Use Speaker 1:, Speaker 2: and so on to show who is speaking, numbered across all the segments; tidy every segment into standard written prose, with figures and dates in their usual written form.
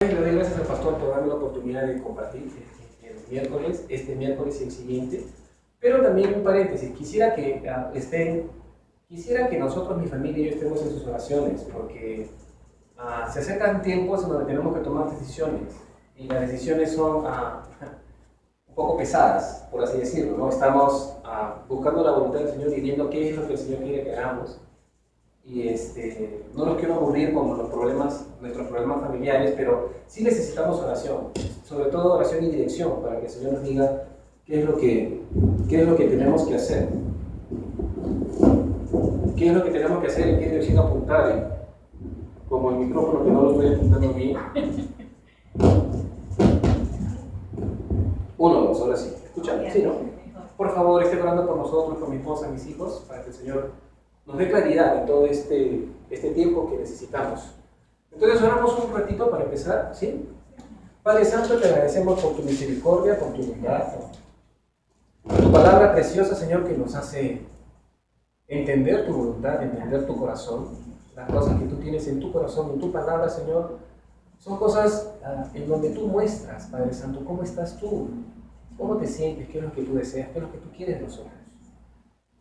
Speaker 1: Le doy gracias al pastor por darme la oportunidad de compartir este miércoles y el siguiente. Pero también un paréntesis, quisiera que nosotros, mi familia y yo estemos en sus oraciones, porque se acercan tiempos en donde tenemos que tomar decisiones, y las decisiones son un poco pesadas, por así decirlo, ¿no? Estamos buscando la voluntad del Señor y viendo qué es lo que el Señor quiere que hagamos. Y no los quiero aburrir con nuestros problemas familiares, pero sí necesitamos oración, sobre todo oración y dirección, para que el Señor nos diga qué es lo que tenemos que hacer. ¿Qué es lo que tenemos que hacer y qué dirección apuntar? Como el micrófono que no lo estoy apuntando bien. 1, 2, ahora sí. ¿Escuchan? Sí, ¿no? Por favor, estén orando por nosotros, por mi esposa, mis hijos, para que el Señor nos dé claridad en todo este tiempo que necesitamos. Entonces oramos un ratito para empezar, ¿sí? Padre Santo, te agradecemos por tu misericordia, por tu bondad, por tu palabra preciosa, Señor, que nos hace entender tu voluntad, entender tu corazón. Las cosas que tú tienes en tu corazón, en tu palabra, Señor, son cosas en donde tú muestras, Padre Santo, cómo estás tú, cómo te sientes, qué es lo que tú deseas, qué es lo que tú quieres de nosotros.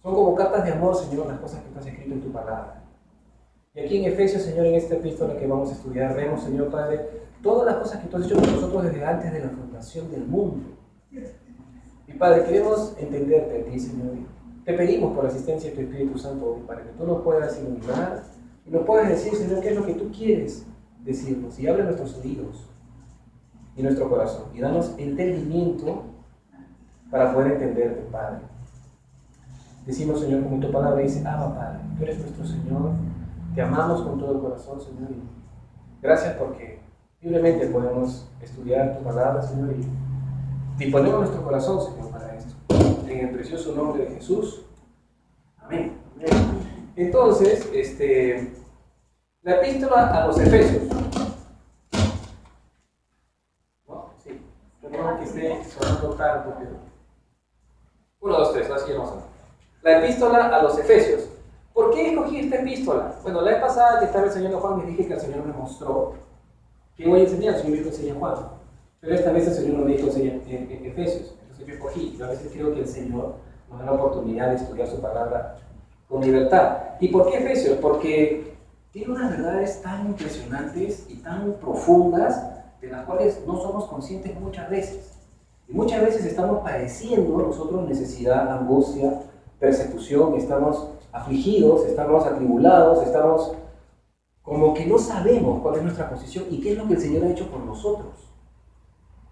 Speaker 1: Son como cartas de amor, Señor, las cosas que tú has escrito en tu palabra. Y aquí en Efesios, Señor, en esta epístola que vamos a estudiar, vemos, Señor Padre, todas las cosas que tú has hecho por nosotros desde antes de la fundación del mundo. Y Padre, queremos entenderte a ti, Señor. Te pedimos por la asistencia de tu Espíritu Santo, para que tú nos puedas iluminar y nos puedas decir, Señor, qué es lo que tú quieres decirnos. Y abre nuestros oídos y nuestro corazón. Y danos entendimiento para poder entenderte, Padre. Decimos, Señor, como tu palabra dice, Abba, Padre, tú eres nuestro Señor, te amamos con todo el corazón, Señor, y gracias porque libremente podemos estudiar tu palabra, Señor, y ponemos nuestro corazón, Señor, para esto. En el precioso nombre de Jesús. Amén. Entonces, la epístola a los Efesios. ¿No? Sí. Perdón que esté sonando tanto, pero 1, 2, 3, así vamos a ver. La epístola a los Efesios. ¿Por qué escogí esta epístola? Bueno, la vez pasada que estaba enseñando a Juan, les dije que el Señor me mostró que voy a enseñar. El Señor dijo enseña Juan. Pero esta vez el Señor no me dijo enseña Efesios. Entonces yo escogí. Yo a veces creo que el Señor nos da la oportunidad de estudiar su palabra con libertad. ¿Y por qué Efesios? Porque tiene unas verdades tan impresionantes y tan profundas de las cuales no somos conscientes muchas veces. Y muchas veces estamos padeciendo nosotros necesidad, angustia, persecución, estamos afligidos, estamos atribulados, estamos como que no sabemos cuál es nuestra posición y qué es lo que el Señor ha hecho por nosotros.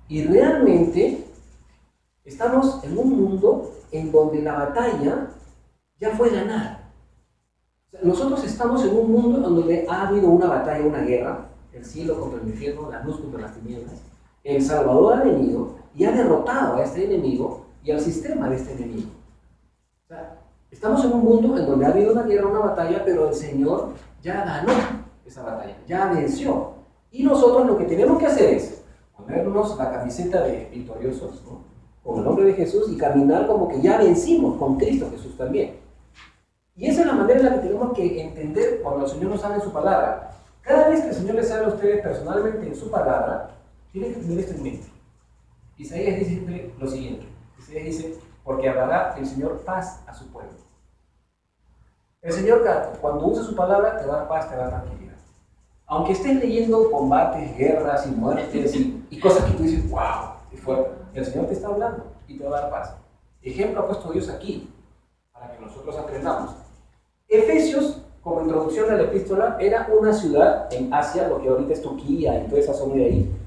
Speaker 1: Y realmente estamos en un mundo en donde la batalla ya fue ganada. O sea, nosotros estamos en un mundo en donde ha habido una batalla, una guerra, el cielo contra el infierno, la luz contra las tinieblas. El Salvador ha venido y ha derrotado a este enemigo y al sistema de este enemigo. O sea, estamos en un mundo en donde ha habido una guerra, una batalla, pero el Señor ya ganó esa batalla, ya venció. Y nosotros lo que tenemos que hacer es ponernos la camiseta de victoriosos, ¿no? Con el nombre de Jesús y caminar como que ya vencimos con Cristo Jesús también. Y esa es la manera en la que tenemos que entender cuando el Señor nos habla en su palabra. Cada vez que el Señor les habla a ustedes personalmente en su palabra, tienen que tener esto en mente. Isaías dice lo siguiente. Isaías dice, porque hablará el Señor paz a su pueblo. El Señor, cuando usa su palabra, te va a dar paz, te va a dar tranquilidad. Aunque estés leyendo combates, guerras y muertes y cosas que tú dices, wow, qué fuerte. El Señor te está hablando y te va a dar paz. Ejemplo ha puesto Dios aquí, para que nosotros aprendamos. Efesios, como introducción a la epístola, era una ciudad en Asia, lo que ahorita es Turquía y toda esa zona de ahí.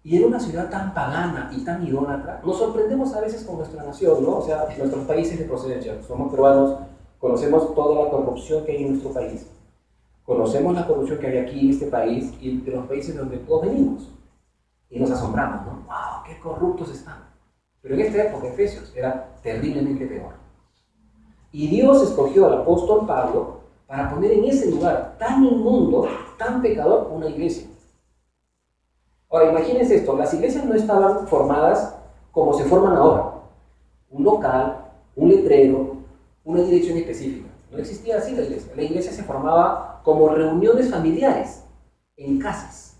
Speaker 1: Y era una ciudad tan pagana y tan idólatra. Nos sorprendemos a veces con nuestra nación, ¿no? O sea, nuestros países de procedencia. Somos peruanos, conocemos toda la corrupción que hay en nuestro país. Conocemos la corrupción que hay aquí en este país y de los países donde todos venimos. Y nos asombramos, ¿no? ¡Wow! ¡Qué corruptos están! Pero en esta época, Efesios era terriblemente peor. Y Dios escogió al apóstol Pablo para poner en ese lugar tan inmundo, tan pecador, una iglesia. Ahora, imagínense esto, las iglesias no estaban formadas como se forman ahora. Un local, un letrero, una dirección específica. No existía así la iglesia. La iglesia se formaba como reuniones familiares, en casas.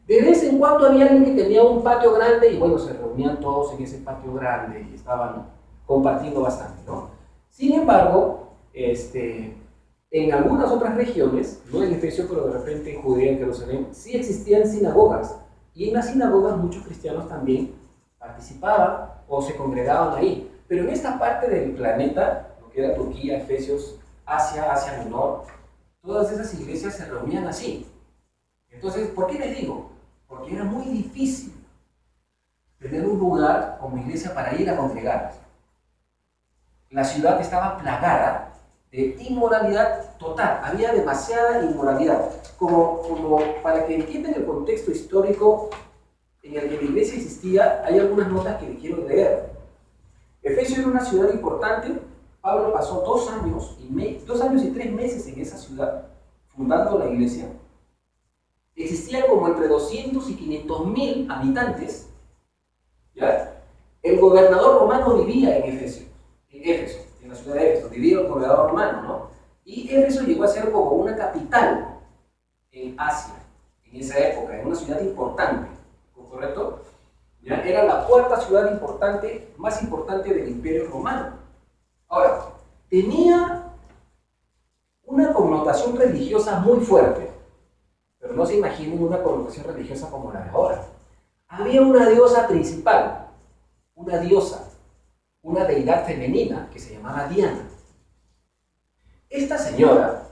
Speaker 2: De vez en cuando había alguien que tenía un patio grande y bueno, se reunían todos en ese patio grande y estaban compartiendo bastante, ¿no? Sin embargo, en algunas otras regiones, no en Efesio, pero de repente en Judea, en Jerusalén, sí existían sinagogas. Y en las sinagogas muchos cristianos también participaban o se congregaban ahí. Pero en esta parte del planeta, lo que era Turquía, Efesios, Asia, Asia Menor, todas esas iglesias se reunían así. Entonces, ¿por qué les digo? Porque era muy difícil tener un lugar como iglesia para ir a congregarse. La ciudad estaba plagada de inmoralidad total, había demasiada inmoralidad. Como para que entiendan el contexto histórico en el que la iglesia existía, hay algunas notas que les quiero leer. Efesio era una ciudad importante. Pablo pasó 2 años y 3 meses en esa ciudad, fundando la iglesia. Existían como entre 200 y 500 mil habitantes. ¿Ya? El gobernador romano vivía en Éfeso, en la ciudad de Éfeso, vivía el gobernador romano, ¿no? Y Éfeso llegó a ser como una capital en Asia, en esa época, en una ciudad importante, ¿correcto? ¿Ya? Era la cuarta ciudad importante, más importante del Imperio Romano. Ahora, tenía una connotación religiosa muy fuerte, pero no se imaginen una connotación religiosa como la de ahora. Había una diosa principal, una deidad femenina que se llamaba Diana. Esta señora,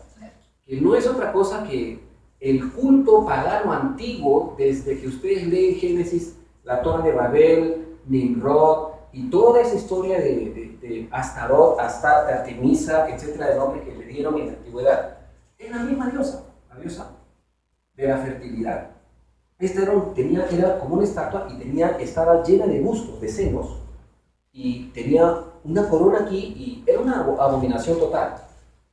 Speaker 2: que no es otra cosa que el culto pagano antiguo, desde que ustedes leen Génesis, la Torre de Babel, Nimrod, y toda esa historia de Astarot, Astarte, Artemisa, etcétera, de nombre que le dieron en la antigüedad, es la misma diosa, la diosa de la fertilidad. Esta era como una estatua y estaba llena de bustos, de senos, y tenía una corona aquí y era una abominación total.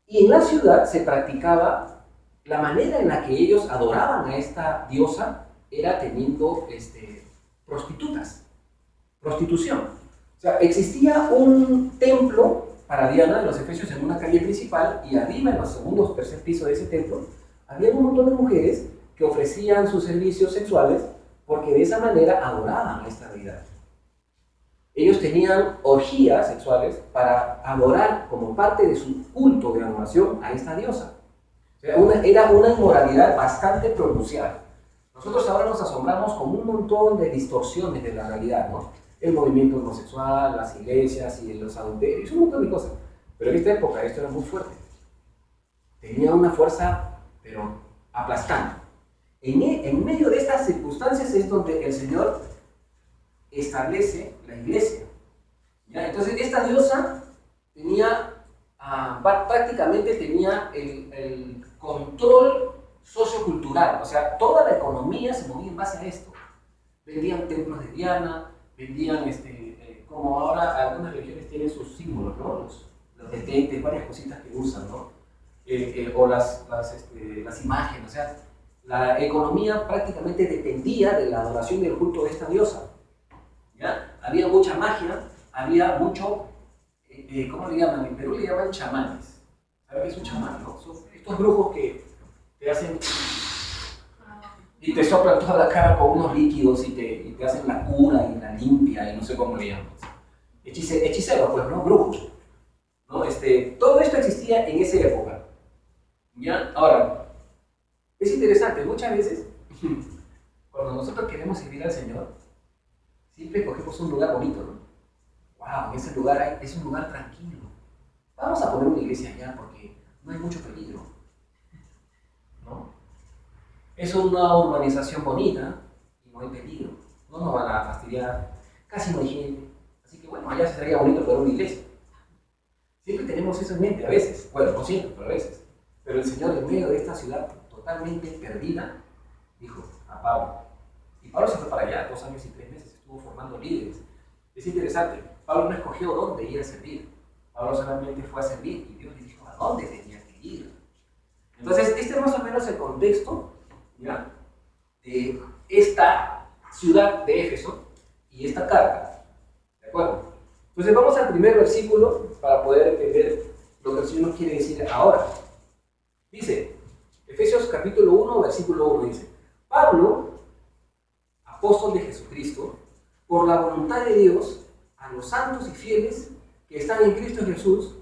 Speaker 2: Y en la ciudad se practicaba, la manera en la que ellos adoraban a esta diosa era teniendo prostitución. O sea, existía un templo para Diana de los Efesios en una calle principal y arriba, en los segundos o tercer piso de ese templo, había un montón de mujeres que ofrecían sus servicios sexuales porque de esa manera adoraban a esta deidad. Ellos tenían orgías sexuales para adorar como parte de su culto de adoración a esta diosa. O sea, era una inmoralidad bastante pronunciada. Nosotros ahora nos asombramos con un montón de distorsiones de la realidad, ¿no? El movimiento homosexual, las iglesias y los adulterios, un montón de cosas. Pero en esta época esto era muy fuerte. Tenía una fuerza, pero aplastante. En medio de estas circunstancias es donde el Señor establece la iglesia. ¿Ya? Entonces esta diosa prácticamente tenía el control sociocultural, o sea, toda la economía se movía en base a esto. Vendían templos de Diana, vendían, como ahora algunas religiones tienen sus símbolos, ¿no? Los detentes, varias cositas que usan, ¿no? O las imágenes, o sea, la economía prácticamente dependía de la adoración y del culto de esta diosa. ¿Ya? Había mucha magia, había mucho, ¿cómo le llaman? En Perú le llaman chamanes. ¿Sabes qué es un chamán, no? Son estos brujos que te hacen y te soplan toda la cara con unos líquidos y te hacen la cura y la limpia y no sé cómo le llaman. Hechiceros, pues, ¿no? Brujos. ¿No? Todo esto existía en esa época. ¿Ya? Ahora, es interesante, muchas veces, cuando nosotros queremos servir al Señor, siempre escogemos un lugar bonito, ¿no? Wow, en ese lugar es un lugar tranquilo. Vamos a poner una iglesia allá porque no hay mucho peligro, ¿no? Es una urbanización bonita y no hay peligro. No nos van a fastidiar, casi no hay gente. Así que bueno, allá sería bonito poner una iglesia. Siempre tenemos eso en mente, a veces. Bueno, no siempre, pero a veces. Pero el Señor, en medio de esta ciudad totalmente perdida, dijo a Pablo. Y Pablo se fue para allá, 2 años y 3 meses, estuvo formando líderes. Es interesante, Pablo no escogió dónde ir a servir. Pablo solamente fue a servir y Dios le dijo a dónde tenía que ir. Entonces, este es más o menos el contexto, ¿ya?, de esta ciudad de Éfeso y esta carta. ¿De acuerdo? Entonces, vamos al primer versículo para poder entender lo que el Señor nos quiere decir ahora. Dice, Efesios capítulo 1, versículo 1 dice: Pablo, apóstol de Jesucristo, por la voluntad de Dios, a los santos y fieles que están en Cristo Jesús,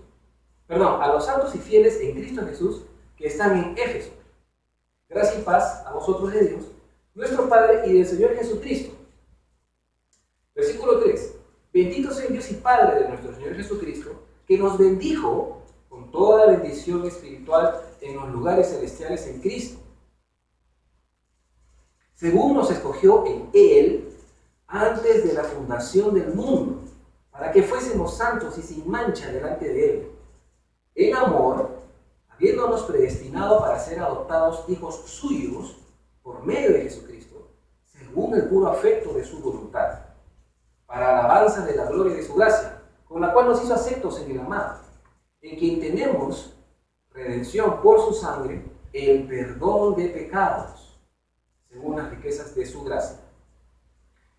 Speaker 2: a los santos y fieles en Cristo Jesús que están en Éfeso. Gracia y paz a vosotros de Dios, nuestro Padre y del Señor Jesucristo. Versículo 3. Bendito sea Dios y Padre de nuestro Señor Jesucristo, que nos bendijo con toda bendición espiritual en los lugares celestiales en Cristo, según nos escogió en Él antes de la fundación del mundo, para que fuésemos santos y sin mancha delante de Él, en amor, habiéndonos predestinado para ser adoptados hijos suyos por medio de Jesucristo, según el puro afecto de su voluntad, para alabanza de la gloria de su gracia, con la cual nos hizo aceptos en el amado, en quien tenemos redención por su sangre, el perdón de pecados, según las riquezas de su gracia,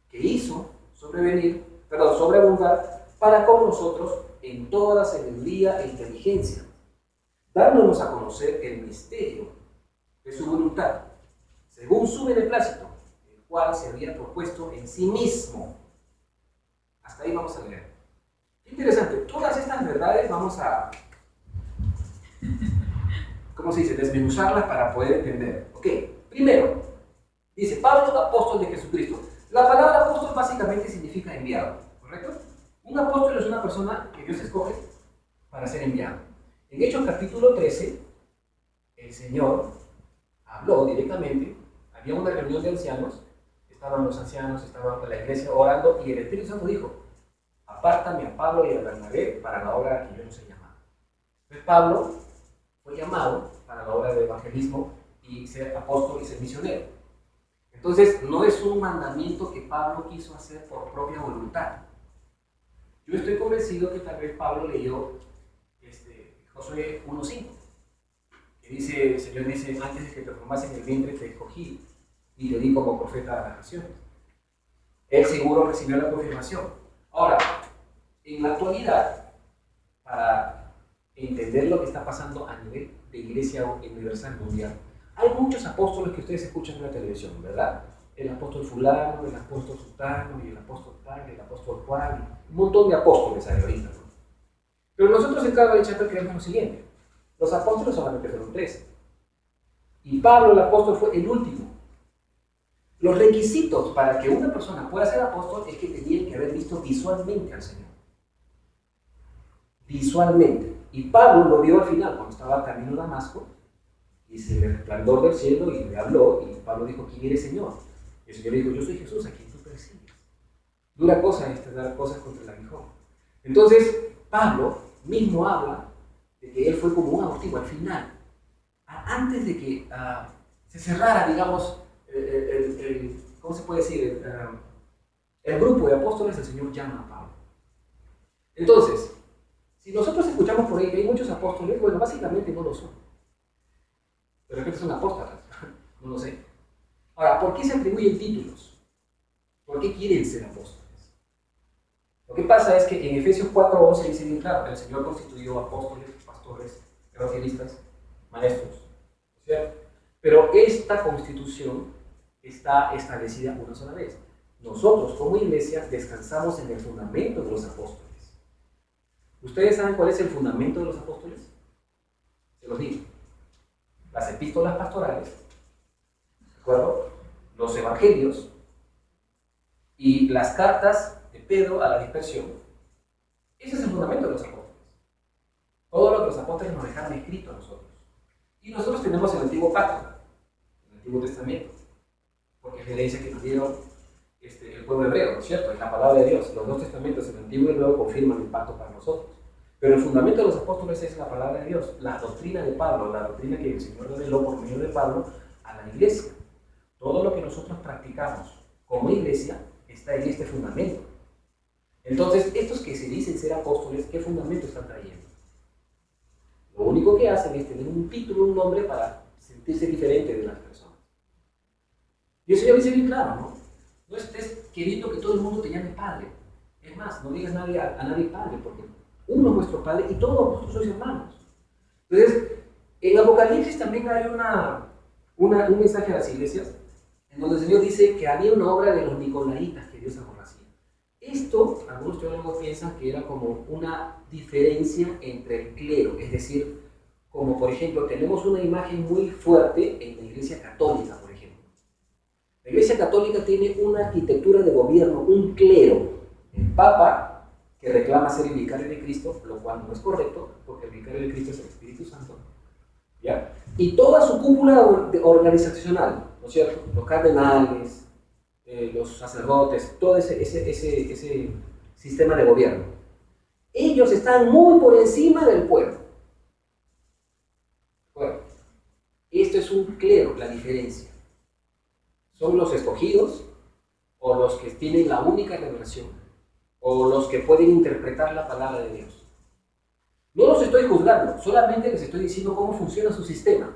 Speaker 2: que hizo sobreabundar para con nosotros en toda sabiduría e inteligencia, dándonos a conocer el misterio de su voluntad, según su beneplácito, el cual se había propuesto en sí mismo. Hasta ahí vamos a leer. Qué interesante, todas estas verdades vamos a, desmenuzarlas para poder entender. Ok, primero, dice Pablo, apóstol de Jesucristo. La palabra apóstol básicamente significa enviado, ¿correcto? Un apóstol es una persona que Dios escoge para ser enviado. En Hechos capítulo 13, el Señor habló directamente, había una reunión de ancianos, estaban los ancianos, estaba la iglesia orando, y el Espíritu Santo dijo: apártame a Pablo y a Bernabé para la obra que yo los he llamado. Entonces Pablo fue llamado para la obra de evangelismo y ser apóstol y ser misionero. Entonces no es un mandamiento que Pablo quiso hacer por propia voluntad. Yo estoy convencido que tal vez Pablo leyó Josué 1:5, que dice, el Señor dice: antes de que te formases en el vientre te escogí y te di como profeta a las naciones. Él seguro recibió la confirmación. Ahora, en la actualidad, para entender lo que está pasando a nivel de Iglesia Universal Mundial, hay muchos apóstoles que ustedes escuchan en la televisión, ¿verdad? El apóstol fulano, el apóstol sultano, y el apóstol tal, y el apóstol cual, un montón de apóstoles hay ahorita, ¿no? Pero nosotros en cada Chapel creemos lo siguiente: los apóstoles solamente fueron 3, y Pablo el apóstol fue el último. Los requisitos para que una persona pueda ser apóstol es que tenían que haber visto visualmente al Señor. Visualmente. Y Pablo lo vio al final, cuando estaba camino a Damasco, y se le resplandor del cielo y le habló, y Pablo dijo: ¿quién eres, Señor? Y el Señor le dijo: yo soy Jesús, a quien tú persigues. Dura cosa es dar cosas contra el aguijón. Entonces, Pablo mismo habla de que él fue como un abortivo al final, antes de que se cerrara, digamos, ¿cómo se puede decir? El grupo de apóstoles. El Señor llama a Pablo. Entonces, si nosotros escuchamos por ahí que hay muchos apóstoles, bueno, básicamente no lo son. De repente son apóstoles, no lo sé. Ahora, ¿por qué se atribuyen títulos? ¿Por qué quieren ser apóstoles? Lo que pasa es que en Efesios 4:11 dice bien claro: el Señor constituyó apóstoles, pastores, evangelistas, maestros, ¿cierto? Pero esta constitución está establecida una sola vez. Nosotros como iglesia descansamos en el fundamento de los apóstoles. ¿Ustedes saben cuál es el fundamento de los apóstoles? Se los digo: las epístolas pastorales, ¿de acuerdo? Los evangelios y las cartas de Pedro a la dispersión. Ese es el fundamento de los apóstoles. Todo lo que los apóstoles nos dejaron escrito a nosotros. Y nosotros tenemos el antiguo pacto, el Antiguo Testamento, porque es la herencia que nos dieron el pueblo hebreo, ¿no es cierto? Es la palabra de Dios. Los dos testamentos, el antiguo y el nuevo, confirman el pacto para nosotros. Pero el fundamento de los apóstoles es la palabra de Dios, la doctrina de Pablo, la doctrina que el Señor reveló por medio de Pablo a la iglesia. Todo lo que nosotros practicamos como iglesia está en este fundamento. Entonces, estos que se dicen ser apóstoles, ¿qué fundamento están trayendo? Lo único que hacen es tener un título, un nombre para sentirse diferente de las personas. Y eso ya dice bien claro, ¿no? No estés queriendo que todo el mundo te llame padre. Es más, no digas a nadie padre, porque uno es vuestro padre y todos vosotros sois hermanos. Entonces, en Apocalipsis también hay un mensaje a las iglesias, en donde el Señor dice que había una obra de los nicolaitas que Dios aborrecía. Esto, algunos teólogos piensan que era como una diferencia entre el clero, es decir, como por ejemplo tenemos una imagen muy fuerte en la Iglesia Católica, por ejemplo. La Iglesia Católica tiene una arquitectura de gobierno, un clero, el Papa, que reclama ser el vicario de Cristo, lo cual no es correcto, porque el vicario de Cristo es el Espíritu Santo, ¿ya? Y toda su cúpula organizacional, ¿no es cierto? Los cardenales, los sacerdotes, todo ese sistema de gobierno. Ellos están muy por encima del pueblo. Bueno, esto es un clero, la diferencia. Son los escogidos, o los que tienen la única revelación, o los que pueden interpretar la palabra de Dios. No los estoy juzgando, solamente les estoy diciendo cómo funciona su sistema.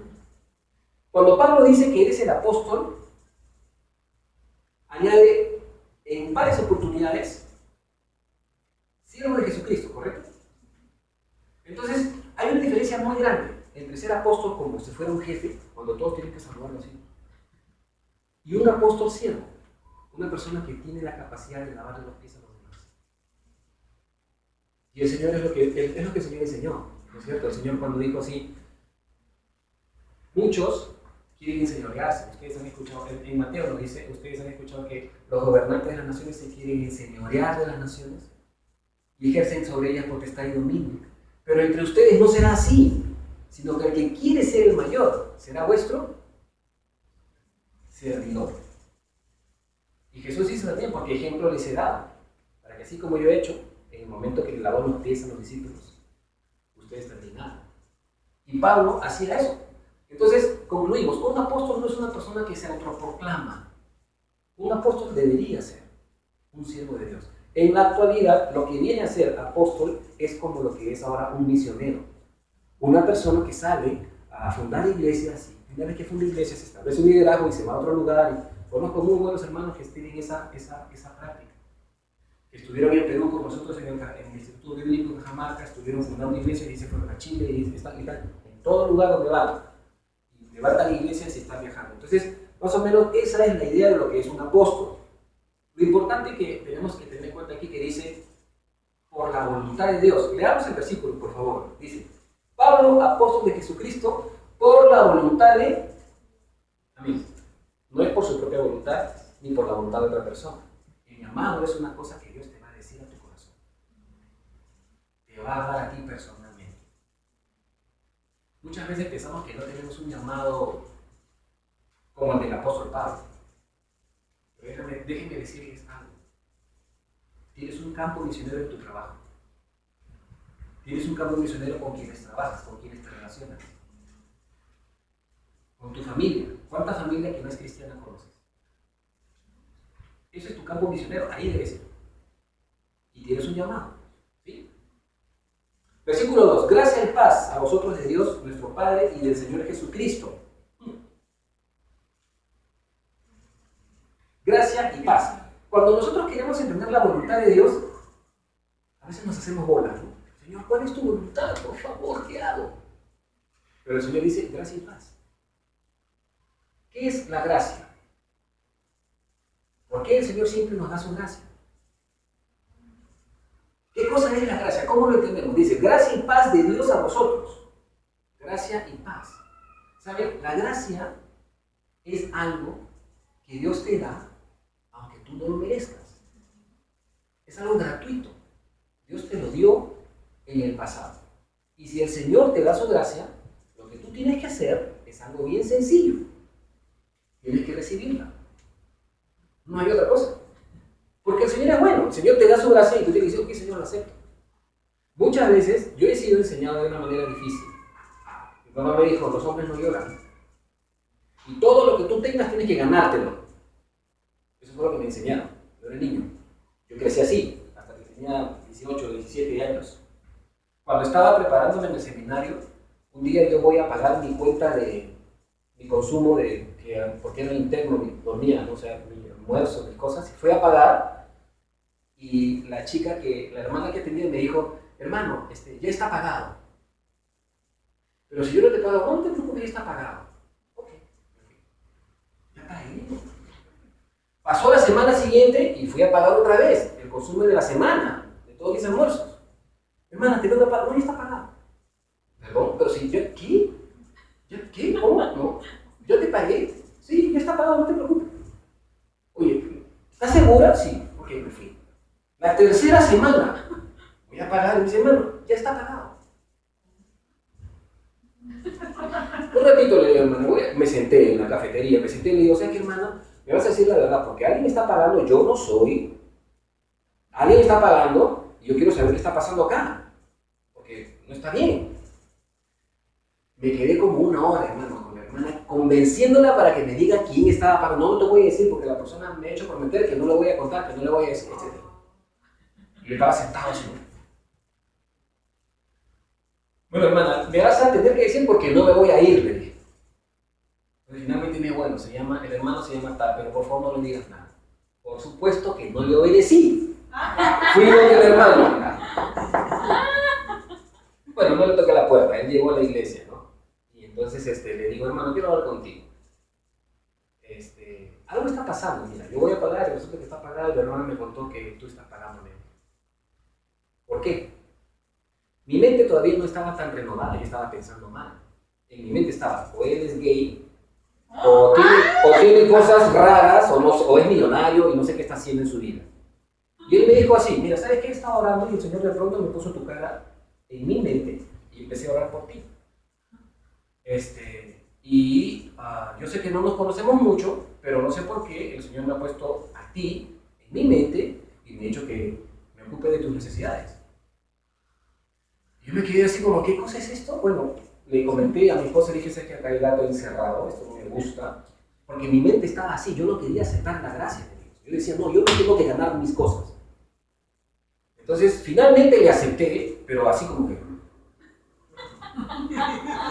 Speaker 2: Cuando Pablo dice que eres el apóstol, añade en varias oportunidades, siervo de Jesucristo, ¿correcto? Entonces, hay una diferencia muy grande entre ser apóstol como si fuera un jefe, cuando todos tienen que saludarlo así, y un apóstol siervo, una persona que tiene la capacidad de lavarle los pies a los demás. Y el Señor es lo que el Señor enseñó, ¿no es cierto? El Señor cuando dijo así, muchos quieren enseñorearse. Ustedes han escuchado, en Mateo lo dice, ustedes han escuchado que los gobernantes de las naciones se quieren enseñorear de las naciones y ejercen sobre ellas potestad y dominio. Pero entre ustedes no será así, sino que el que quiere ser el mayor será vuestro servidor. Y Jesús dice también, porque ejemplo les he dado, para que así como yo he hecho, en el momento que le lavó los pies a los discípulos, ustedes también hagan. Y Pablo hacía eso. Entonces, concluimos, un apóstol no es una persona que se autoproclama. Un apóstol debería ser un siervo de Dios. En la actualidad, lo que viene a ser apóstol es como lo que es ahora un misionero. Una persona que sale a fundar iglesias y una vez que funda iglesias se establece un liderazgo y se va a otro lugar. Y conozco muy buenos hermanos que tienen esa práctica. Estuvieron en Perú con nosotros en el Instituto Bíblico de Cajamarca, estuvieron fundando iglesias y se fueron a Chile y están en todo lugar donde van. Y levantan iglesias y están viajando. Entonces, más o menos esa es la idea de lo que es un apóstol. Lo importante que tenemos que tener en cuenta aquí que dice, por la voluntad de Dios. Leamos el versículo, por favor. Dice, Pablo, apóstol de Jesucristo, por la voluntad de... Amén. No es por su propia voluntad, ni por la voluntad de otra persona. El llamado es una cosa que Dios te va a decir a tu corazón. Te va a dar a ti personalmente. Muchas veces pensamos que no tenemos un llamado como el del apóstol Pablo. Pero déjenme decirles algo. Tienes un campo misionero en tu trabajo. Tienes un campo misionero con quienes trabajas, con quienes te relacionas. Con tu familia. ¿Cuánta familia que no es cristiana conoces? Ese es tu campo misionero, ahí debe ser. Y tienes un llamado. ¿Sí? Versículo 2. Gracia y paz a vosotros de Dios, nuestro Padre, y del Señor Jesucristo. Gracia y paz. Cuando nosotros queremos entender la voluntad de Dios, a veces nos hacemos bolas, ¿no? Señor, ¿cuál es tu voluntad? Por favor, ¿qué hago? Pero el Señor dice, gracia y paz. ¿Qué es la gracia? ¿Por qué el Señor siempre nos da su gracia? ¿Qué cosa es la gracia? ¿Cómo lo entendemos? Dice, gracia y paz de Dios a vosotros. Gracia y paz. ¿Saben? La gracia es algo que Dios te da, aunque tú no lo merezcas. Es algo gratuito. Dios te lo dio en el pasado. Y si el Señor te da su gracia, lo que tú tienes que hacer es algo bien sencillo. Tienes que recibirla. No hay otra cosa. Porque el Señor es bueno. El Señor te da su gracia y tú tienes que decir, ok, Señor, lo acepto. Muchas veces yo he sido enseñado de una manera difícil. Mi mamá me dijo, los hombres no lloran. Y todo lo que tú tengas tienes que ganártelo. Eso fue lo que me enseñaron. Yo era niño. Yo crecí así, hasta que tenía 18 o 17 años. Cuando estaba preparándome en el seminario, un día yo voy a pagar mi cuenta de mi consumo, porque era interno, dormía, ¿no? O sea, mi almuerzo, mis cosas, y fui a pagar, y la hermana que tenía me dijo, hermano, ya está pagado. Pero si yo no te pago, no te preocupes, ya está pagado. Ok, ya pagué. semana siguiente y fui a pagar otra vez el consumo de la semana, de todos mis almuerzos. Hermana, te tengo que pagar. No, ya está pagado. Perdón, pero si yo, ¿qué? ¿Qué? ¿Cómo? No, yo te pagué. Sí, ya está pagado, no te preocupes. Oye, ¿estás segura? Sí. Ok, me fui. La tercera semana, voy a pagar, y me dice, hermano, ya está pagado. Un ratito le digo, hermano, me senté en la cafetería, me senté y le digo, ¿sabes qué, hermano? Me vas a decir la verdad, porque alguien está pagando, yo no soy. Alguien está pagando y yo quiero saber qué está pasando acá. Porque no está bien. Me quedé como una hora, hermano, con la hermana, convenciéndola para que me diga quién estaba pagando. No te voy a decir porque la persona me ha hecho prometer que no le voy a contar, que no le voy a decir, etc. Y yo estaba sentado así. Bueno, hermana, me vas a tener que decir porque no me voy a ir, le dije. Pero finalmente me dijo, bueno, el hermano se llama tal, pero por favor no le digas nada. Por supuesto que no le obedecí. Fui donde el hermano. Bueno, no le toqué la puerta, él llegó a la iglesia, ¿no? Y entonces le digo, hermano, quiero hablar contigo. Algo está pasando, mira, yo voy a pagar, y resulta que está pagado, y el hermano me contó que tú estás pagándome. ¿Por qué? Mi mente todavía no estaba tan renovada, yo estaba pensando mal. En mi mente estaba, o él es gay, o tiene cosas raras, o es millonario y no sé qué está haciendo en su vida. Y él me dijo así, mira, ¿sabes qué? Estaba orando y el Señor de pronto me puso tu cara en mi mente y empecé a orar por ti. Yo sé que no nos conocemos mucho, pero no sé por qué el Señor me ha puesto a ti en mi mente y me ha dicho que me ocupe de tus necesidades. Yo me quedé así como, ¿qué cosa es esto? Bueno, le comenté a mi esposa, le dije, sé que acá hay gato encerrado, esto no me gusta, porque mi mente estaba así, yo no quería aceptar la gracia de Dios. Yo decía, no, yo no tengo que ganar mis cosas. Entonces, finalmente le acepté, pero así como que,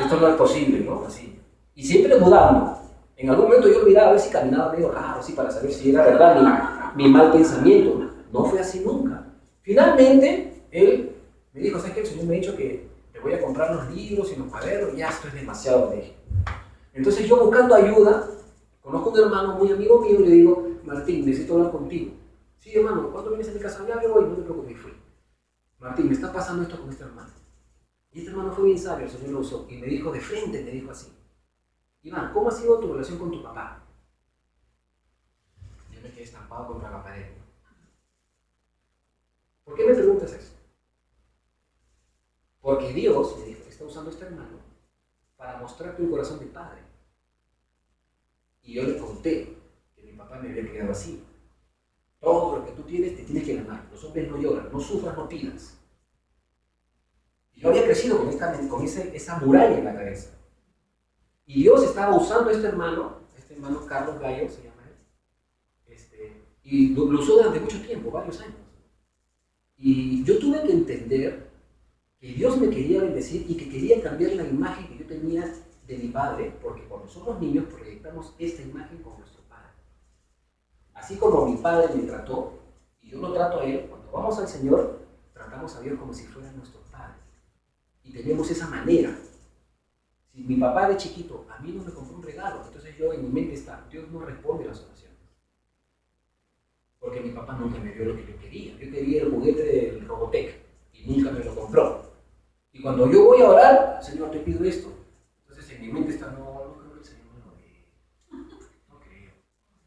Speaker 2: esto no es posible, ¿no? Así. Y siempre dudando. En algún momento yo miraba a ver si caminaba medio raro, así para saber si era verdad mi mal pensamiento. No fue así nunca. Finalmente, él me dijo, ¿sabes qué? El Señor me ha dicho que te voy a comprar los libros y los cuadernos, ya esto es demasiado, le dije. Entonces yo buscando ayuda, conozco a un hermano muy amigo mío y le digo, Martín, necesito hablar contigo. Sí, hermano, ¿cuándo vienes a mi casa? Ya voy, no te preocupes, y fui. Martín, me está pasando esto con este hermano. Y este hermano fue bien sabio, el Señor lo usó, y me dijo de frente, me dijo así, Iván, ¿cómo ha sido tu relación con tu papá? Yo me quedé estampado contra la pared. ¿Por qué me preguntas eso? Porque Dios, me dijo, está usando a este hermano para mostrarte un corazón de padre. Y yo le conté que mi papá me había quedado así. Todo lo que tú tienes, te tienes que ganar. Los hombres no lloran, no sufras, no pidas. Y yo había crecido con esa muralla en la cabeza. Y Dios estaba usando a este hermano Carlos Gallo, se llama él, y lo usó durante mucho tiempo, varios años. Y yo tuve que entender que Dios me quería bendecir y que quería cambiar la imagen que yo tenía de mi padre, porque cuando somos niños proyectamos esta imagen con nuestro padre. Así como mi padre me trató, y yo lo trato a él, cuando vamos al Señor, tratamos a Dios como si fuera nuestro padre. Y tenemos esa manera. Si mi papá de chiquito a mí no me compró un regalo, entonces yo en mi mente está, Dios no responde a las oraciones. Porque mi papá nunca me dio lo que yo quería. Yo quería el juguete del Robotech y nunca me lo compró. Y cuando yo voy a orar, Señor, te pido esto. Entonces en mi mente está, no creo que el Señor me lo dé. No creo.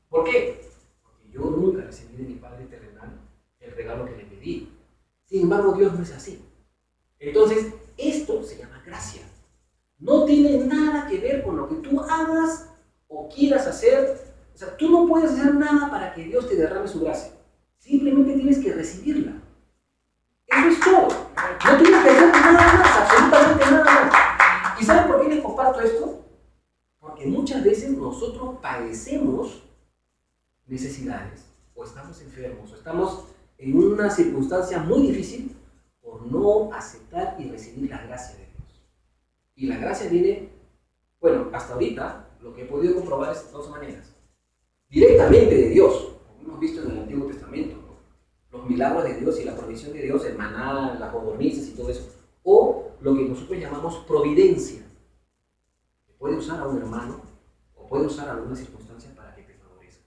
Speaker 2: ¿Por qué? Porque yo nunca recibí de mi Padre terrenal el regalo que le pedí. Sin embargo, Dios no es así. Entonces, esto se llama gracia. No tiene nada que ver con lo que tú hagas o quieras hacer. O sea, tú no puedes hacer nada para que Dios te derrame su gracia. Simplemente tienes que recibirla. Eso es todo. No tienes que hacer nada más, absolutamente nada más. ¿Y saben por qué les comparto esto? Porque muchas veces nosotros padecemos necesidades, o estamos enfermos, o estamos en una circunstancia muy difícil por no aceptar y recibir la gracia de Dios. Y la gracia viene, bueno, hasta ahorita lo que he podido comprobar es de dos maneras. Directamente de Dios, como hemos visto en el Antiguo Testamento, ¿no? Los milagros de Dios y la provisión de Dios, el maná, las codornices y todo eso. O lo que nosotros llamamos providencia, que puede usar a un hermano o puede usar alguna circunstancia para que te favorezca.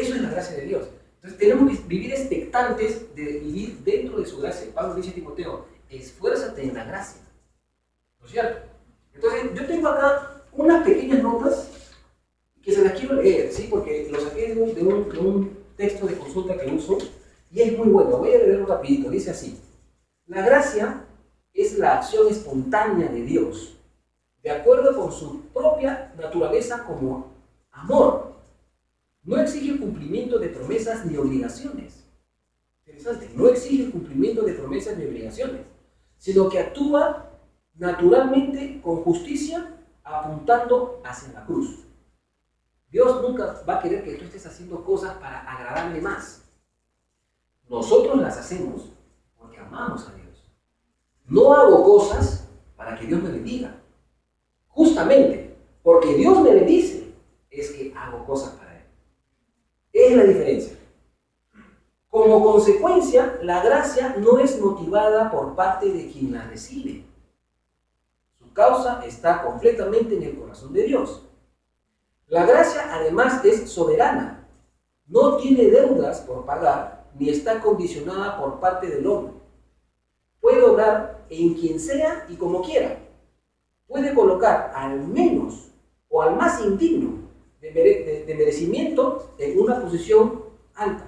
Speaker 2: Eso es la gracia de Dios. Entonces tenemos que vivir expectantes de vivir dentro de su gracia. Pablo dice a Timoteo, esfuérzate en la gracia. ¿No es cierto? Entonces yo tengo acá unas pequeñas notas que se las quiero leer, ¿sí? Porque lo saqué de un texto de consulta que uso y es muy bueno. Voy a leerlo rapidito. Dice así: la gracia es la acción espontánea de Dios, de acuerdo con su propia naturaleza como amor. No exige el cumplimiento de promesas ni obligaciones. Interesante. No exige el cumplimiento de promesas ni obligaciones, sino que actúa naturalmente con justicia apuntando hacia la cruz. Dios nunca va a querer que tú estés haciendo cosas para agradarle más. Nosotros las hacemos porque amamos a Dios. No hago cosas para que Dios me bendiga. Justamente porque Dios me bendice es que hago cosas para Él. Es la diferencia. Como consecuencia, la gracia no es motivada por parte de quien la recibe. Su causa está completamente en el corazón de Dios. La gracia además es soberana. No tiene deudas por pagar ni está condicionada por parte del hombre. Puede obrar en quien sea y como quiera. Puede colocar al menos o al más indigno de merecimiento en una posición alta.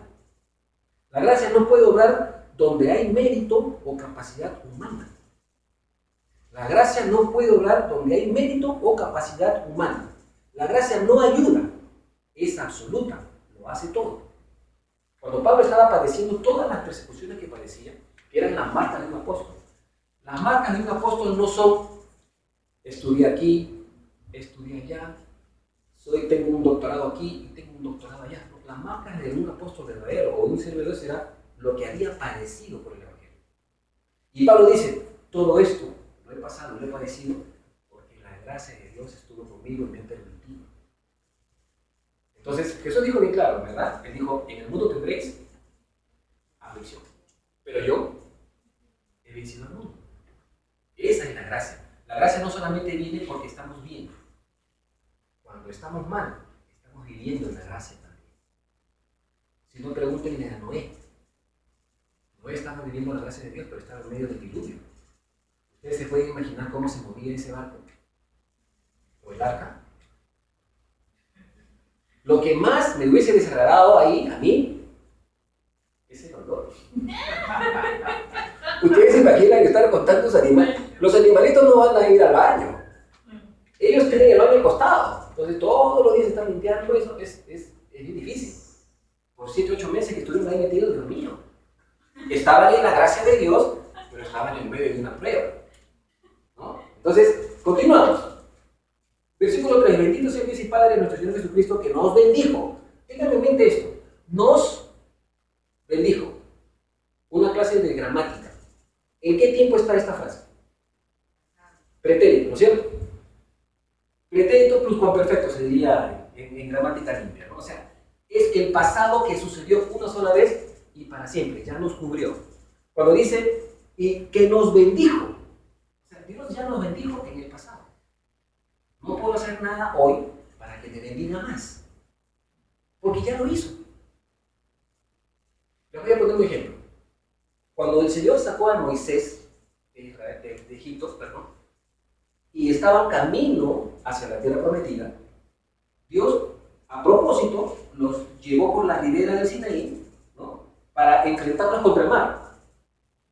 Speaker 2: La gracia no puede obrar donde hay mérito o capacidad humana. La gracia no puede obrar donde hay mérito o capacidad humana. La gracia no ayuda, es absoluta, lo hace todo. Cuando Pablo estaba padeciendo todas las persecuciones que padecía, que eran las marcas de un apóstol. Las marcas de un apóstol no son estudié aquí, estudié allá, tengo un doctorado aquí y tengo un doctorado allá. Las marcas de un apóstol verdadero o de un servidor será lo que había padecido por el Evangelio. Y Pablo dice, todo esto lo he pasado, lo he padecido, porque la gracia de Dios estuvo conmigo y me ha permitido. Entonces, Jesús dijo bien claro, ¿verdad? Él dijo, en el mundo tendréis aflicción, pero yo he vencido al mundo. Esa es la gracia. La gracia no solamente viene porque estamos bien. Cuando estamos mal, estamos viviendo en la gracia también. Si no, pregúntenle a Noé. Noé estaba viviendo la gracia de Dios, pero estaba en medio del diluvio. Ustedes se pueden imaginar cómo se movía ese barco. O el arca. Lo que más me hubiese desagradado ahí, a mí, es el olor. Ustedes se imaginan estar con tantos animales. Los animalitos no van a ir al baño. Ellos tienen el baño al costado. Entonces todos los días están limpiando. Eso es bien difícil. Por 7 u 8 meses que estuvieron ahí metidos, Dios mío. Estaban en la gracia de Dios, pero estaban en medio de una prueba, ¿no? Entonces, continuamos. Versículo 3. Bendito sea Dios y Padre de nuestro Señor Jesucristo, que nos bendijo. Tengan en mente esto. Nos bendijo. Una clase de gramática. ¿En qué tiempo está esta frase? Pretérito, ¿no es cierto? Pretérito pluscuamperfecto se diría en gramática limpia, ¿no? O sea, es el pasado que sucedió una sola vez y para siempre, ya nos cubrió. Cuando dice, y que nos bendijo, o sea, Dios ya nos bendijo en el pasado. No puedo hacer nada hoy para que te bendiga más, porque ya lo hizo. Les voy a poner un ejemplo. Cuando el Señor sacó a Moisés de Egipto, y estaban camino hacia la tierra prometida, Dios, a propósito, los llevó por la ribera del Sinaí, ¿no? Para enfrentarlos contra el mar.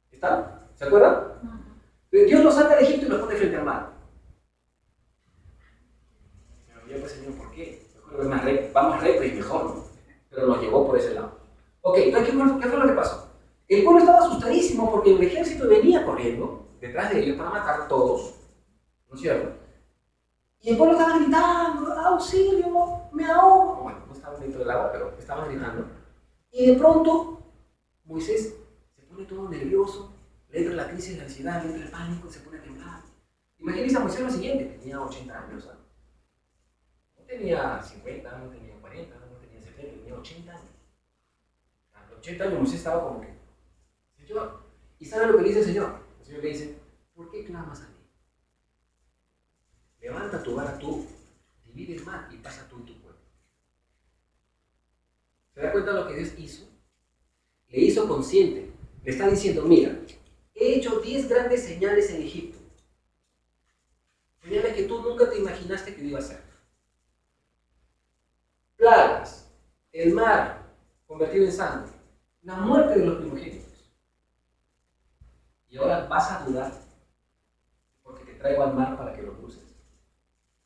Speaker 2: ¿Están? ¿Se acuerdan? Dios los saca de Egipto y los pone frente al mar. Pero yo pues, Señor, ¿por qué? Vamos recto y mejor, ¿no? Pero los llevó por ese lado. Ok, entonces, ¿qué fue lo que pasó? El pueblo estaba asustadísimo porque el ejército venía corriendo detrás de ellos para matar a todos, ¿no es cierto? Y el pueblo estaba gritando, auxilio, me ahogo. Bueno, no estaban dentro del agua, pero estaban gritando. Y de pronto, Moisés se pone todo nervioso, le entra la crisis de ansiedad, le entra el pánico, se pone a temblar. Imagínense a Moisés lo siguiente, tenía 80 años, ¿sabes? No tenía 50, no tenía 40, no tenía 70, tenía 80 años. A los 80 años Moisés estaba como que, Señor, ¿y sabe lo que le dice el Señor? El Señor le dice, ¿por qué clamas a mí? Levanta tu vara tú, divide el mar y pasa tú y tu pueblo. ¿Se da cuenta de lo que Dios hizo? Le hizo consciente. Le está diciendo, mira, he hecho 10 grandes señales en Egipto. Señales que tú nunca te imaginaste que iba a hacer. Plagas, el mar convertido en sangre, la muerte de los primogénitos. Y ahora vas a dudar porque te traigo al mar para que lo cruces.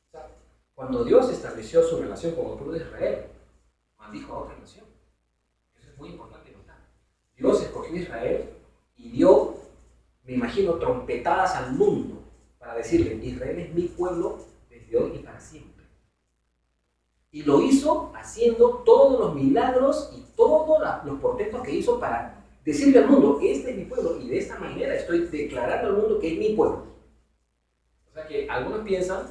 Speaker 2: O sea, cuando Dios estableció su relación con el pueblo de Israel, maldijo a otra nación. Eso es muy importante notar. Dios escogió a Israel y dio, me imagino, trompetadas al mundo para decirle, Israel es mi pueblo desde hoy y para siempre. Y lo hizo haciendo todos los milagros y todos los portentos que hizo para decirle al mundo, este es mi pueblo y de esta manera estoy declarando al mundo que es mi pueblo. O sea que algunos piensan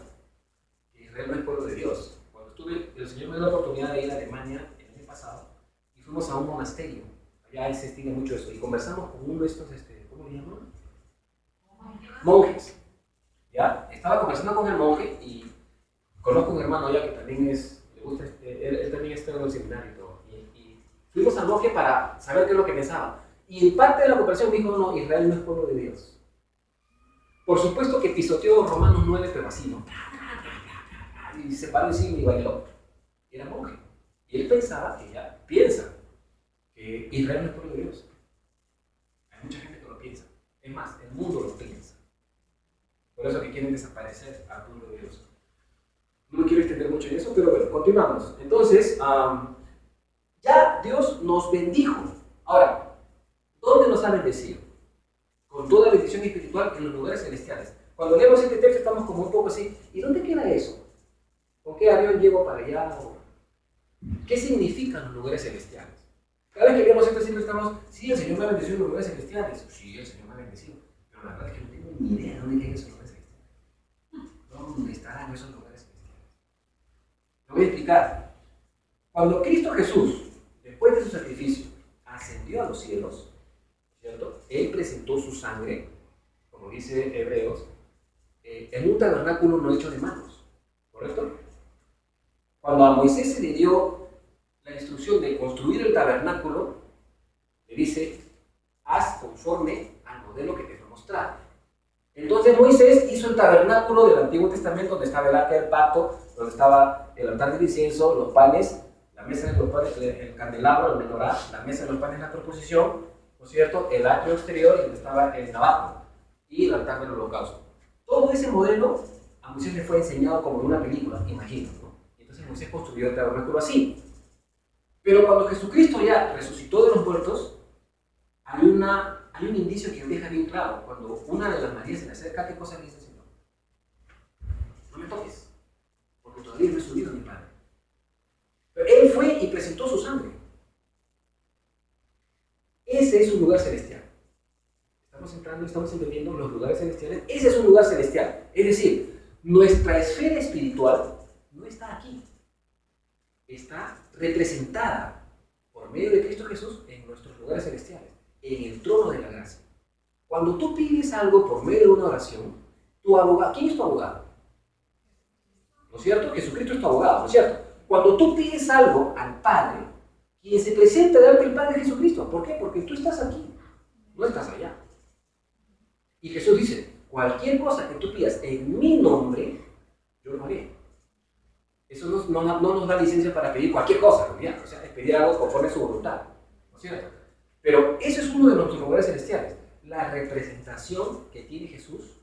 Speaker 2: que Israel no es pueblo de Dios. Cuando el Señor me dio la oportunidad de ir a Alemania el año pasado y fuimos a un monasterio. Allá se estila mucho eso. Y conversamos con uno de estos, ¿cómo le llaman? Monjes. ¿Ya? Estaba conversando con el monje y conozco un hermano allá que también le gusta, él también está en el seminario y todo. Y fuimos al monje para saber qué es lo que pensaba. Y en parte de la conversación dijo, no, Israel no es pueblo de Dios. Por supuesto que pisoteó Romanos 9, pero así, ¿no? Y se paró encima y bailó. Era monje. Y él pensaba, piensa, que Israel no es pueblo de Dios. Hay mucha gente que lo piensa. Es más, el mundo lo piensa. Por eso que quieren desaparecer al pueblo de Dios. No me quiero extender mucho en eso, pero bueno, continuamos. Entonces, ya Dios nos bendijo. Ahora, ¿dónde nos ha bendecido? Con toda bendición espiritual en los lugares celestiales. Cuando leemos este texto estamos como un poco así, ¿y dónde queda eso? ¿Con qué avión llego para allá? ¿Qué significan los lugares celestiales? Cada vez que leemos esto siempre estamos, sí, el Señor me ha bendecido en los lugares celestiales. Sí, el Señor me ha bendecido. Pero la verdad es que no tengo ni idea de dónde quedan esos lugares celestiales. ¿Dónde estarán esos lugares celestiales? Lo voy a explicar. Cuando Cristo Jesús, después de su sacrificio, ascendió a los cielos, ¿cierto? Él presentó su sangre, como dice Hebreos, en un tabernáculo no hecho de manos, ¿correcto? Cuando a Moisés se le dio la instrucción de construir el tabernáculo, le dice, haz conforme al modelo que te fue mostrado. Entonces Moisés hizo el tabernáculo del Antiguo Testamento, donde estaba el arca del pacto, donde estaba el altar de incienso, los panes, la mesa de los panes, el candelabro, el menorá, la mesa de los panes, la proposición, ¿no es cierto? El atrio exterior, donde estaba el navajo, y el altar del holocausto. Todo ese modelo a Moisés le fue enseñado como en una película, imagino, ¿no? Entonces Moisés construyó el tabernáculo así. Pero cuando Jesucristo ya resucitó de los muertos, hay un indicio que deja bien claro. Cuando una de las Marías se le acerca, ¿qué cosa le dice el Señor? No me toques, porque todavía no he subido a mi Padre. Pero Él fue y presentó su sangre. Ese es un lugar celestial. Estamos entendiendo los lugares celestiales. Ese es un lugar celestial. Es decir, nuestra esfera espiritual no está aquí. Está representada por medio de Cristo Jesús en nuestros lugares celestiales, en el trono de la gracia. Cuando tú pides algo por medio de una oración, tu abogado, ¿quién es tu abogado? ¿No es cierto? Jesucristo es tu abogado, ¿no es cierto? Cuando tú pides algo al Padre, quien se presenta delante del Padre es Jesucristo. ¿Por qué? Porque tú estás aquí, no estás allá. Y Jesús dice, cualquier cosa que tú pidas en mi nombre, yo lo haré. Eso no nos da licencia para pedir cualquier cosa, ¿no? O sea, es pedir algo conforme a su voluntad, ¿no es cierto? Pero eso es uno de nuestros lugares celestiales, la representación que tiene Jesús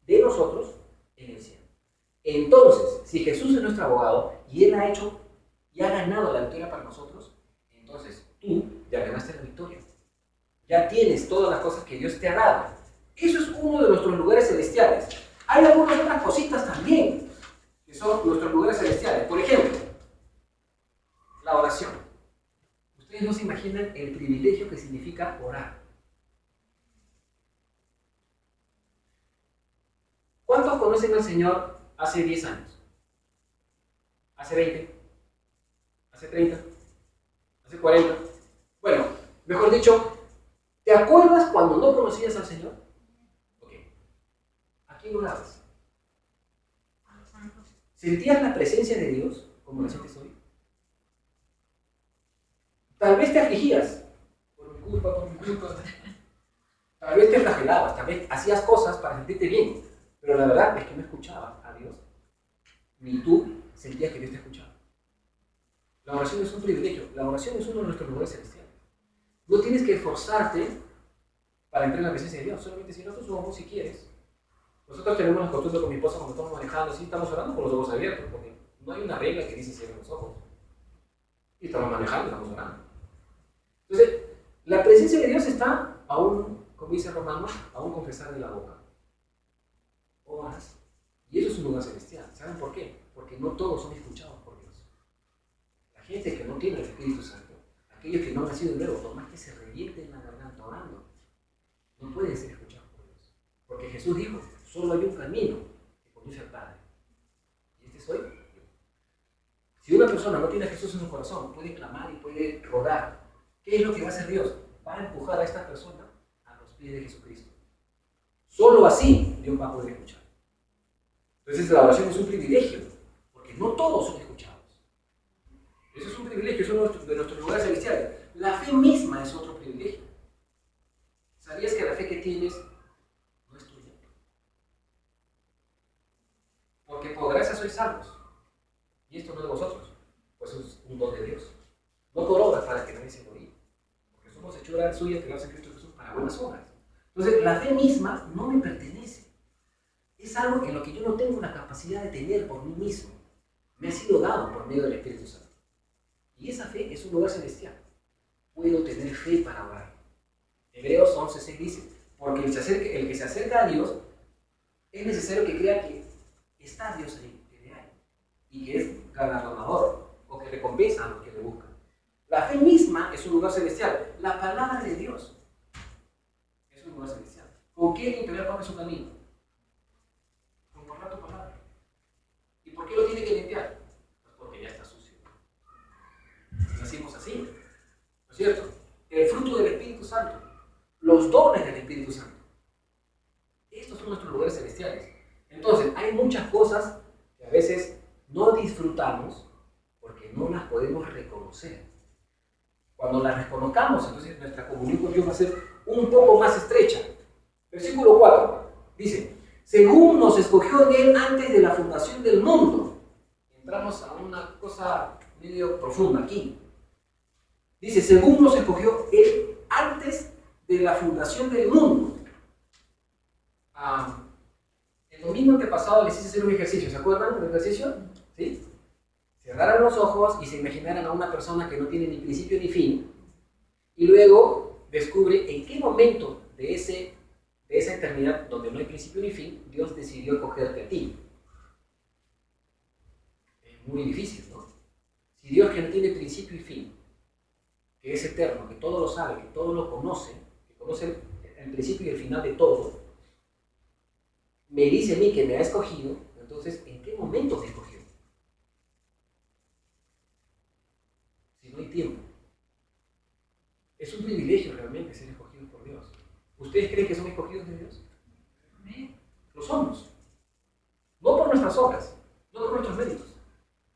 Speaker 2: de nosotros en el cielo. Entonces, si Jesús es nuestro abogado y Él ha hecho y ha ganado la victoria para nosotros, entonces tú ya ganaste la victoria. Ya tienes todas las cosas que Dios te ha dado. Eso es uno de nuestros lugares celestiales. Hay algunas otras cositas también que son nuestros lugares celestiales. Por ejemplo, la oración. Ustedes no se imaginan el privilegio que significa orar. ¿Cuántos conocen al Señor hace 10 años? ¿Hace 20? ¿Hace 30? ¿Hace 40? Bueno, mejor dicho, ¿te acuerdas cuando no conocías al Señor? Ok. ¿A quién orabas? ¿Sentías la presencia de Dios como la sientes hoy? Tal vez te afligías, por mi culpa. Tal vez te flagelabas, tal vez hacías cosas para sentirte bien, pero la verdad es que no escuchabas a Dios, ni tú sentías que Dios te escuchaba. La oración es un privilegio, la oración es uno de nuestros lugares celestiales. No tienes que esforzarte para entrar en la presencia de Dios, solamente si nosotros somos, si quieres. Nosotros tenemos la costumbre con mi esposa cuando estamos manejando, sí estamos orando con los ojos abiertos, porque no hay una regla que dice cierren los ojos. Y estamos manejando, estamos orando. Entonces, la presencia de Dios está aún, como dice Romano, aún confesar de la boca. Oras. Y eso es un lugar celestial. ¿Saben por qué? Porque no todos son escuchados por Dios. La gente que no tiene el Espíritu Santo, aquellos que no han nacido de nuevo, por más que se revienten la garganta orando, no pueden ser escuchados por Dios. Porque Jesús dijo, solo hay un camino que conduce al Padre. Y este soy yo. Si una persona no tiene a Jesús en su corazón, puede clamar y puede rogar. ¿Qué es lo que va a hacer Dios? Va a empujar a esta persona a los pies de Jesucristo. Solo así Dios va a poder escuchar. Entonces la oración es un privilegio, porque no todos son escuchados. Eso es un privilegio, es uno de nuestros lugares celestiales. La fe misma es otro privilegio. ¿Sabías que la fe que tienes no es tuya? Porque por gracia sois salvos. Y esto no de vosotros, pues es un don de Dios. No por obras para que nadie se gloríe. Porque somos hechura suya, creados en Cristo Jesús para buenas obras. Entonces, la fe misma no me pertenece. Es algo en lo que yo no tengo la capacidad de tener por mí mismo. Me ha sido dado por medio del Espíritu Santo. Y esa fe es un lugar celestial. Puedo tener fe para orar. Hebreos 11:6 dice, porque el que se acerca a Dios, es necesario que crea que está Dios ahí, que le hay, y que es galardonador, o que recompensa a los que le buscan. La fe misma es un lugar celestial. La palabra de Dios es un lugar celestial. ¿Con qué limpiar Pablo su camino? Con guardar tu palabra. ¿Y por qué lo tiene que limpiar? Pues porque ya está sucio. Nacimos así, ¿no es cierto? El fruto del Espíritu Santo, los dones del Espíritu Santo. Estos son nuestros lugares celestiales. Entonces, hay muchas cosas que a veces no disfrutamos porque no las podemos reconocer. Cuando las reconozcamos, entonces nuestra comunión con Dios va a ser un poco más estrecha. Versículo 4 dice, según nos escogió en Él antes de la fundación del mundo. Entramos a una cosa medio profunda aquí. Dice, según nos escogió Él antes de la fundación del mundo. El domingo antepasado les hice hacer un ejercicio. ¿Se acuerdan del ejercicio? ¿Sí? Cerraran los ojos y se imaginaran a una persona que no tiene ni principio ni fin, y luego descubre en qué momento de esa eternidad donde no hay principio ni fin, Dios decidió escogerte a ti. Es muy difícil, ¿no? Si Dios, que no tiene principio y fin, que es eterno, que todo lo sabe, que todo lo conoce, que conoce el principio y el final de todo, me dice a mí que me ha escogido, entonces, ¿en qué momento me escogió? No hay tiempo. Es un privilegio realmente ser escogidos por Dios. ¿Ustedes creen que son escogidos de Dios? Lo somos. No por nuestras obras, no por nuestros méritos,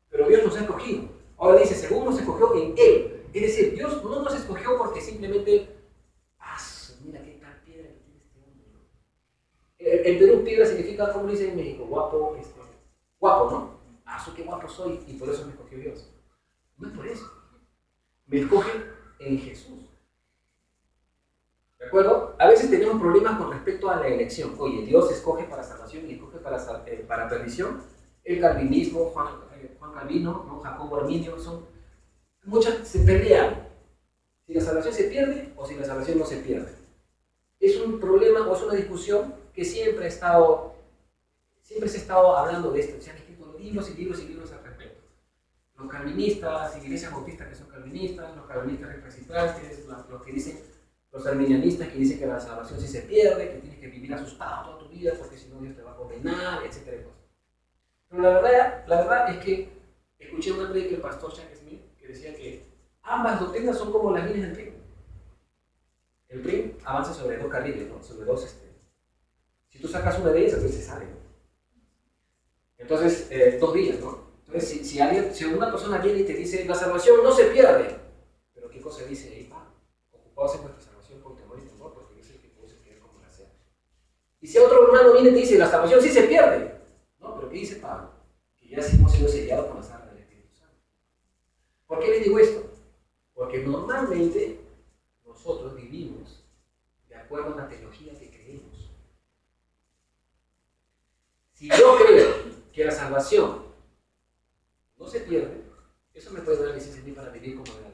Speaker 2: pero Dios nos ha escogido. Ahora dice, según nos escogió en Él. Es decir, Dios no nos escogió porque simplemente, mira qué tal piedra que tiene este hombre. En Perú, piedra significa, como dice en México, guapo, guapo, ¿no? Qué guapo soy y por eso me escogió Dios. No es por eso. Me escoge en Jesús. ¿De acuerdo? A veces tenemos problemas con respecto a la elección. Oye, Dios escoge para salvación y escoge para perdición. El calvinismo, Juan Calvino, ¿no? Jacobo Arminio, muchas se pelean. Si la salvación se pierde o si la salvación no se pierde. Es un problema o es una discusión que siempre se ha estado hablando de esto. Se han escrito libros y libros y libros al respecto. Los calvinistas, iglesias bautistas que son calvinistas, los calvinistas recalcitrantes, los arminianistas que dicen que la salvación sí se pierde, que tienes que vivir asustado toda tu vida porque si no Dios te va a condenar, etc. Pero la verdad es que escuché una predica del pastor Chuck Smith que decía que ambas doctrinas son como las líneas del tren. El tren avanza sobre dos carriles, ¿no? Sobre dos. Si tú sacas una de ellas, entonces se sale, ¿no? Entonces, 2 vías, ¿no? Entonces, si una persona viene y te dice, la salvación no se pierde, pero ¿qué cosa viene y te dice, la salvación sí se pierde. No, pero ¿qué dice Pablo? Que ya hemos sido sellados con la sangre del Espíritu Santo. ¿Por qué les digo esto? Porque normalmente nosotros vivimos de acuerdo a la teología que creemos. Si yo creo que la salvación no se pierde, eso me puede dar licencia a mí para vivir como de